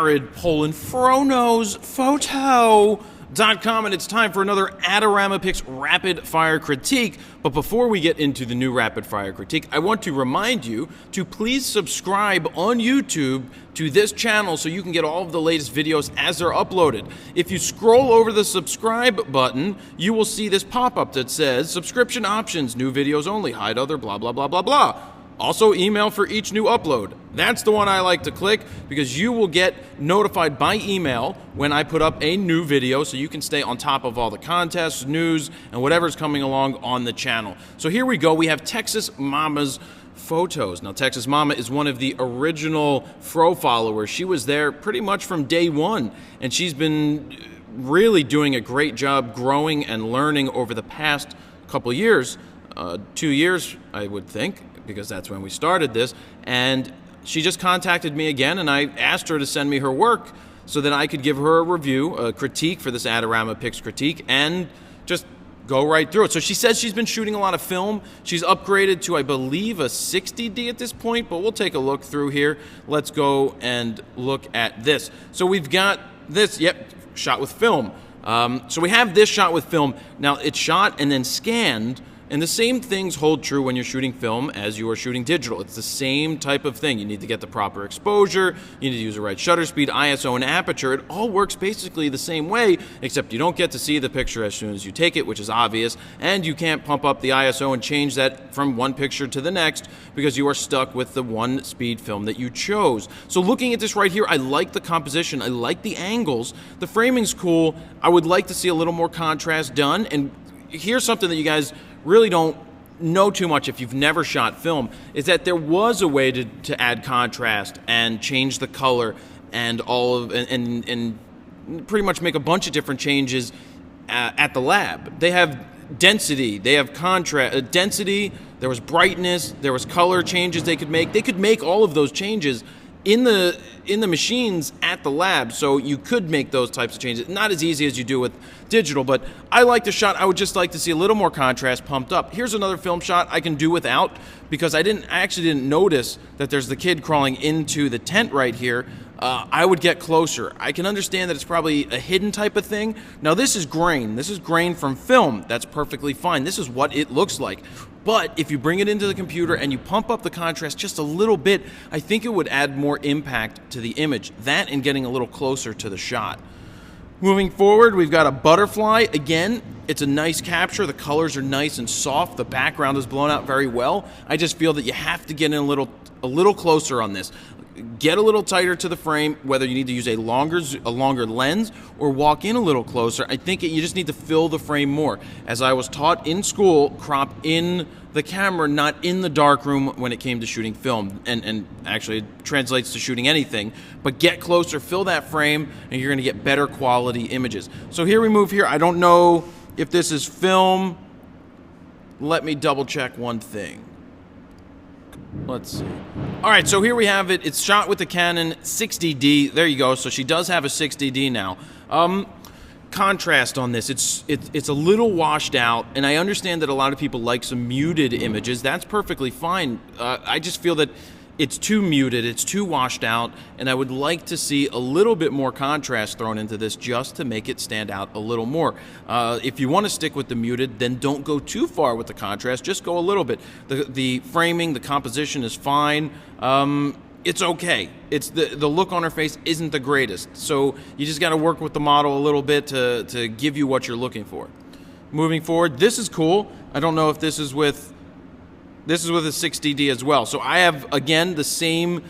Jared Polinfrono's Photo.com, and it's time for another Adorama Picks Rapid Fire Critique. But before we get into the new Rapid Fire Critique, I want to remind you to please subscribe on YouTube to this channel so you can get all of the latest videos as they're uploaded. If you scroll over the subscribe button, you will see this pop-up that says subscription options, new videos only, hide other, blah, blah, blah, blah, blah. Also, email for each new upload. That's the one I like to click because you will get notified by email when I put up a new video so you can stay on top of all the contests, news, and whatever's coming along on the channel. So here we go. We have Texas Mama's Photos. Now, Texas Mama is one of the original Fro followers. She was there pretty much from day one, and she's been really doing a great job growing and learning over the past couple years, 2 years, I would think, because that's when we started this, and she just contacted me again, and I asked her to send me her work so that I could give her a review, a critique for this Adorama Picks critique, and just go right through it. So she says she's been shooting a lot of film. She's upgraded to, I believe, a 60D at this point, but we'll take a look through here. Let's go and look at this. So we've got this, yep, shot with film. So we have this shot with film. Now, it's shot and then scanned, and the same things hold true when you're shooting film as you are shooting digital. It's the same type of thing. You need to get the proper exposure, you need to use the right shutter speed, ISO, and aperture. It all works basically the same way, except you don't get to see the picture as soon as you take it, which is obvious, and you can't pump up the ISO and change that from one picture to the next because you are stuck with the one speed film that you chose. So looking at this right here, I like the composition, I like the angles, the framing's cool. I would like to see a little more contrast done, and here's something that you guys really don't know too much if you've never shot film, is that there was a way to add contrast and change the color and and pretty much make a bunch of different changes at the lab. They have density, they have contrast, density, there was brightness, there was color changes they could make. They could make all of those changes in the machines at the lab, so you could make those types of changes. Not as easy as you do with digital, but I like the shot. I would just like to see a little more contrast pumped up. Here's another film shot I can do without because I actually didn't notice that there's the kid crawling into the tent right here. I would get closer. I can understand that it's probably a hidden type of thing. Now this is grain. This is grain from film. That's perfectly fine. This is what it looks like. But if you bring it into the computer and you pump up the contrast just a little bit, I think it would add more impact to the image. That and getting a little closer to the shot. Moving forward, we've got a butterfly. Again, it's a nice capture. The colors are nice and soft. The background is blown out very well. I just feel that you have to get in a little closer on this. Get a little tighter to the frame, whether you need to use a longer lens or walk in a little closer. I think you just need to fill the frame more. As I was taught in school, crop in the camera, not in the darkroom when it came to shooting film. And actually it translates to shooting anything. But get closer, fill that frame, and you're going to get better quality images. So here we move here. I don't know if this is film. Let me double check one thing. Let's see. All right, so here we have it. It's shot with the Canon 60D. There you go. So she does have a 60D now. Contrast on this. It's a little washed out, and I understand that a lot of people like some muted images. That's perfectly fine. I just feel that it's too muted, it's too washed out, and I would like to see a little bit more contrast thrown into this just to make it stand out a little more. If you want to stick with the muted, then don't go too far with the contrast, just go a little bit. The framing, the composition is fine. It's okay. It's the look on her face isn't the greatest, so you just got to work with the model a little bit to give you what you're looking for. Moving forward, this is cool. I don't know if this is with a 60D as well. So I have, again, the same.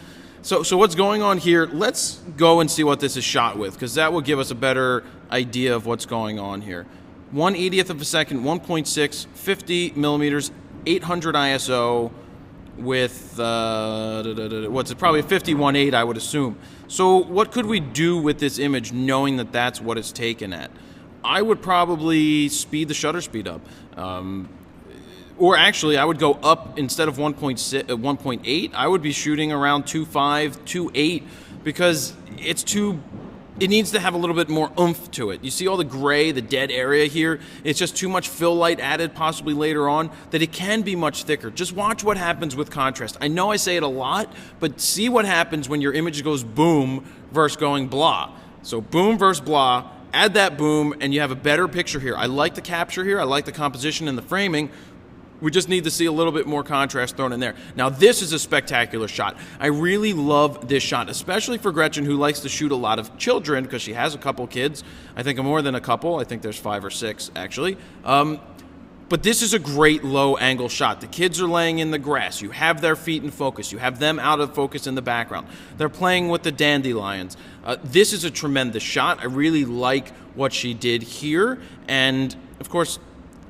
So what's going on here? Let's go and see what this is shot with, because that will give us a better idea of what's going on here. 1/80th of a second, 1.6, 50 millimeters, 800 ISO with, what's it, probably a 51.8, I would assume. So what could we do with this image knowing that that's what it's taken at? I would probably speed the shutter speed up. Or actually, I would go up instead of 1.8. I would be shooting around 2.5, 2.8, because it's too it needs to have a little bit more oomph to it. You see all the gray, the dead area here? It's just too much fill light added possibly later on that it can be much thicker. Just watch what happens with contrast. I know I say it a lot, but see what happens when your image goes boom versus going blah. So boom versus blah, add that boom, and you have a better picture here. I like the capture here. I like the composition and the framing. We just need to see a little bit more contrast thrown in there. Now, this is a spectacular shot. I really love this shot, especially for Gretchen, who likes to shoot a lot of children because she has a couple kids. I think more than a couple. I think there's 5 or 6, actually. But this is a great low-angle shot. The kids are laying in the grass. You have their feet in focus. You have them out of focus in the background. They're playing with the dandelions. This is a tremendous shot. I really like what she did here. And, of course,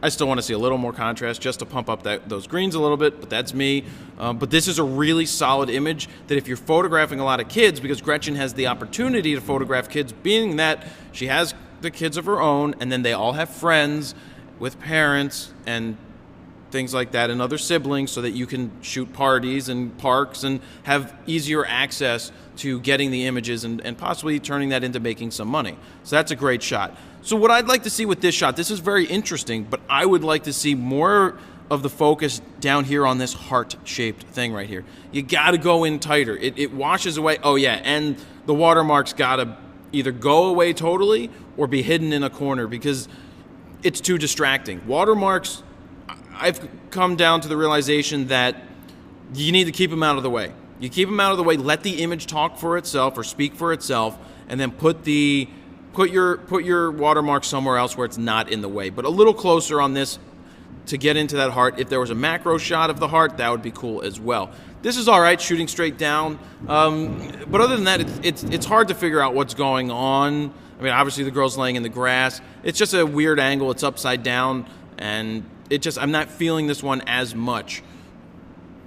I still want to see a little more contrast just to pump up those greens a little bit, but that's me. But this is a really solid image that if you're photographing a lot of kids, because Gretchen has the opportunity to photograph kids, being that she has the kids of her own, and then they all have friends with parents and things like that and other siblings, so that you can shoot parties and parks and have easier access to getting the images and possibly turning that into making some money. So that's a great shot. So what I'd like to see with this shot, this is very interesting, but I would like to see more of the focus down here on this heart-shaped thing right here. You got to go in tighter. It washes away. Oh, yeah, and the watermark's got to either go away totally or be hidden in a corner because it's too distracting. Watermarks, I've come down to the realization that you need to keep them out of the way. You keep them out of the way, let the image talk for itself or speak for itself, and then put your watermark somewhere else where it's not in the way. But a little closer on this to get into that heart. If there was a macro shot of the heart, that would be cool as well. This is all right, shooting straight down. But other than that, it's hard to figure out what's going on. I mean, obviously the girl's laying in the grass. It's just a weird angle. It's upside down, and I'm not feeling this one as much.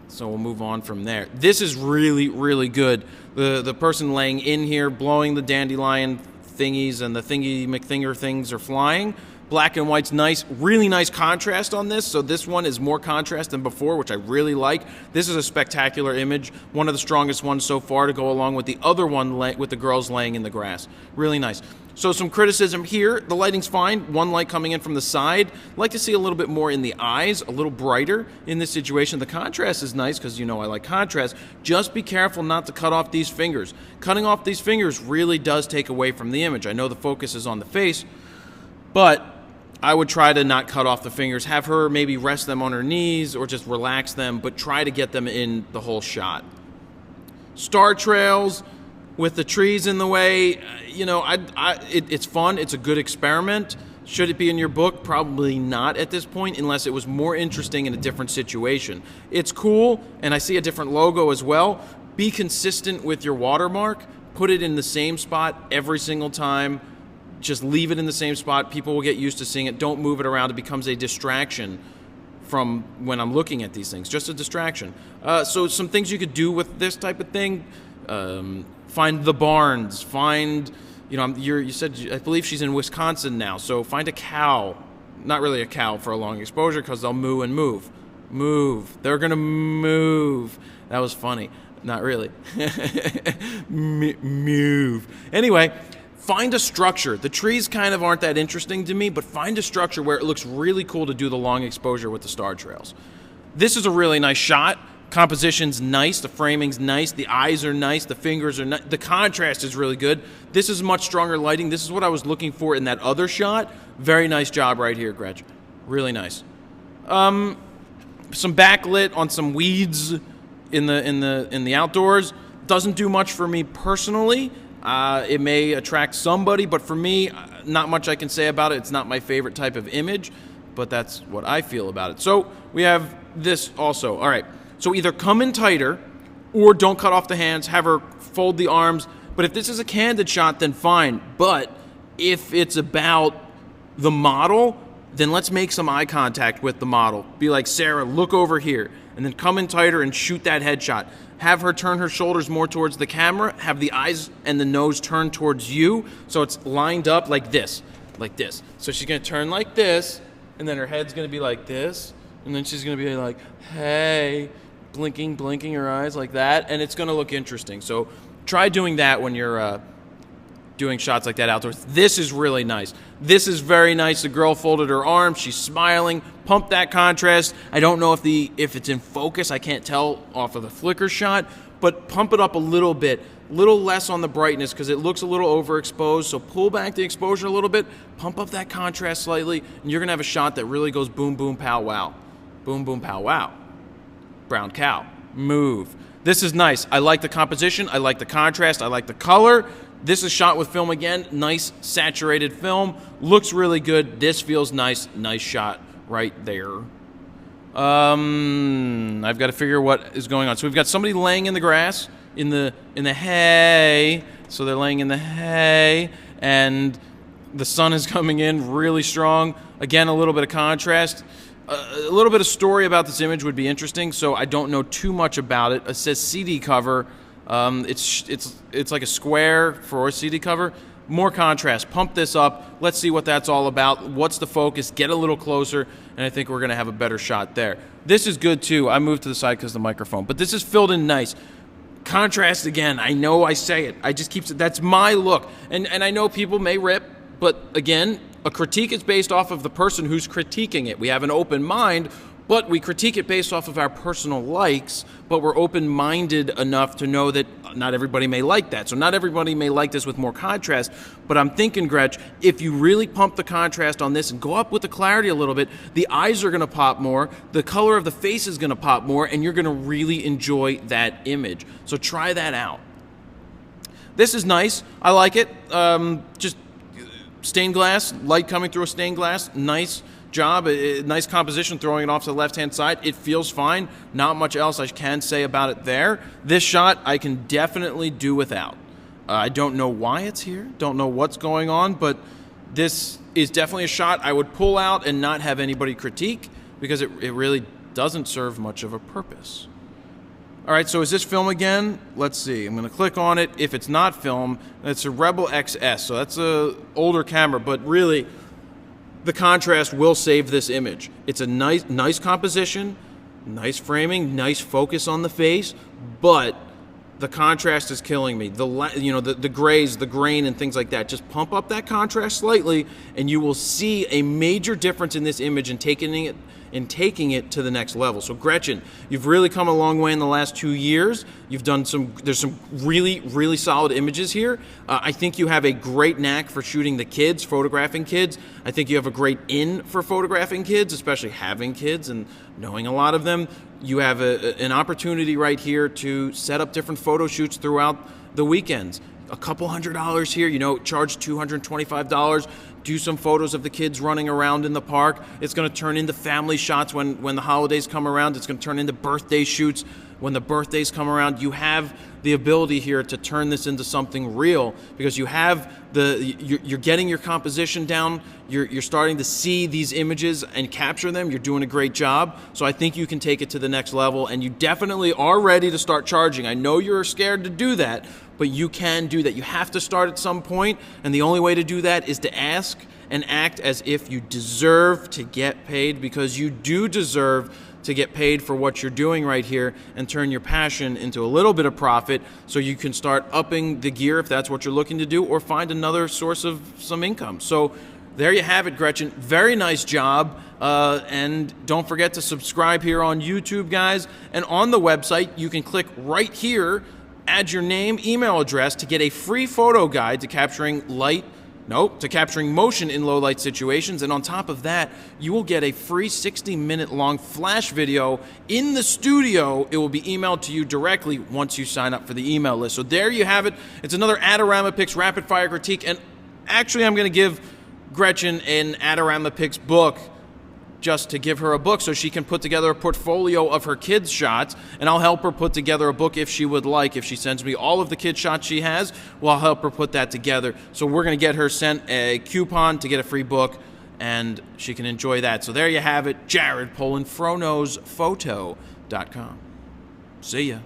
So we'll move on from there. This is really, really good. The person laying in here, blowing the dandelion thingies, and the thingy McThinger things are flying. Black and white's nice, really nice contrast on this. So this one is more contrast than before, which I really like. This is a spectacular image, one of the strongest ones so far to go along with the other one with the girls laying in the grass. Really nice. So some criticism here. The lighting's fine. One light coming in from the side. Like to see a little bit more in the eyes, a little brighter in this situation. The contrast is nice because, you know, I like contrast. Just be careful not to cut off these fingers. Cutting off these fingers really does take away from the image. I know the focus is on the face, but I would try to not cut off the fingers. Have her maybe rest them on her knees or just relax them, but try to get them in the whole shot. Star trails with the trees in the way, you know, it's fun. It's a good experiment. Should it be in your book? Probably not at this point, unless it was more interesting in a different situation. It's cool, and I see a different logo as well. Be consistent with your watermark. Put it in the same spot every single time. Just leave it in the same spot. People will get used to seeing it. Don't move it around. It becomes a distraction from when I'm looking at these things. Just a distraction. So some things you could do with this type of thing. Find the barns. Find, you know, you said, I believe she's in Wisconsin now. So find a cow. Not really a cow for a long exposure because they'll moo and move. Move. They're going to move. That was funny. Not really. Move. Anyway. Find a structure. The trees kind of aren't that interesting to me, but find a structure where it looks really cool to do the long exposure with the star trails. This is a really nice shot. Composition's nice. The framing's nice. The eyes are nice. The fingers are nice. The contrast is really good. This is much stronger lighting. This is what I was looking for in that other shot. Very nice job right here, Gretchen. Really nice. Some backlit on some weeds in the outdoors. Doesn't do much for me personally. It may attract somebody, but for me, not much I can say about it. It's not my favorite type of image, but that's what I feel about it. So we have this also. All right. So either come in tighter or don't cut off the hands, have her fold the arms. But if this is a candid shot, then fine. But if it's about the model, then let's make some eye contact with the model. Be like, Sarah, look over here. And then come in tighter and shoot that headshot. Have her turn her shoulders more towards the camera. Have the eyes and the nose turn towards you. So it's lined up like this. Like this. So she's going to turn like this. And then her head's going to be like this. And then she's going to be like, hey. Blinking her eyes like that. And it's going to look interesting. So try doing that when you're doing shots like that outdoors. This is really nice. This is very nice. The girl folded her arms. She's smiling. Pump that contrast. I don't know if it's in focus. I can't tell off of the flicker shot, but pump it up a little bit. A little less on the brightness because it looks a little overexposed. So pull back the exposure a little bit. Pump up that contrast slightly, and you're going to have a shot that really goes boom, boom, pow, wow. Boom, boom, pow, wow. Brown cow. Move. This is nice. I like the composition. I like the contrast. I like the color. This is shot with film again. Nice saturated film. Looks really good. This feels nice. Nice shot right there. I've got to figure what is going on. So we've got somebody laying in the grass, in the hay. So they're laying in the hay, and the sun is coming in really strong. Again, a little bit of contrast. A little bit of story about this image would be interesting, so I don't know too much about it. It says CD cover. It's like a square for a CD cover. More contrast. Pump this up. Let's see what that's all about. What's the focus? Get a little closer, and I think we're going to have a better shot there. This is good, too. I moved to the side because of the microphone, but this is filled in nice. Contrast again. I know I say it. I just keep it. That's my look. And I know people may rip, but again, a critique is based off of the person who's critiquing it. We have an open mind, but we critique it based off of our personal likes, but we're open-minded enough to know that not everybody may like that. So not everybody may like this with more contrast, but I'm thinking, Gretch, if you really pump the contrast on this and go up with the clarity a little bit, the eyes are going to pop more, the color of the face is going to pop more, and you're going to really enjoy that image. So try that out. This is nice. I like it. Just stained glass, light coming through a stained glass, nice job, nice composition, throwing it off to the left-hand side. It feels fine. Not much else I can say about it there. This shot I can definitely do without. I don't know why it's here, don't know what's going on, but this is definitely a shot I would pull out and not have anybody critique because it really doesn't serve much of a purpose. All right, so is this film again? Let's see. I'm going to click on it. If it's not film, it's a Rebel XS, so that's a older camera, but really the contrast will save this image. It's a nice composition, nice framing, nice focus on the face, but the contrast is killing me. The grays, the grain, and things like that. Just pump up that contrast slightly, and you will see a major difference in this image and taking it to the next level. So Gretchen, you've really come a long way in the last 2 years. You've done there's some really, really solid images here. I think you have a great knack for shooting the kids, photographing kids. I think you have a great in for photographing kids, especially having kids and knowing a lot of them. You have an opportunity right here to set up different photo shoots throughout the weekends. A couple $100 here, charge $225. Do some photos of the kids running around in the park. It's going to turn into family shots when the holidays come around. It's going to turn into birthday shoots when the birthdays come around. You have the ability here to turn this into something real because you have you're getting your composition down. You're starting to see these images and capture them. You're doing a great job. So I think you can take it to the next level, and you definitely are ready to start charging. I know you're scared to do that, but you can do that. You have to start at some point, and the only way to do that is to ask and act as if you deserve to get paid, because you do deserve to get paid for what you're doing right here and turn your passion into a little bit of profit so you can start upping the gear if that's what you're looking to do, or find another source of some income. So there you have it, Gretchen. Very nice job. And don't forget to subscribe here on YouTube, guys. And on the website, you can click right here, add your name, email address to get a free photo guide to capturing motion in low light situations. And on top of that, you will get a free 60-minute long flash video in the studio. It will be emailed to you directly once you sign up for the email list. So there you have it. It's another Adorama Picks Rapid Fire Critique. And actually, I'm going to give Gretchen an Adorama Picks book, just to give her a book so she can put together a portfolio of her kids' shots, and I'll help her put together a book if she would like. If she sends me all of the kids' shots she has, well, I'll help her put that together. So we're going to get her sent a coupon to get a free book, and she can enjoy that. So there you have it. Jared Polin, FroKnowsPhoto.com. See ya.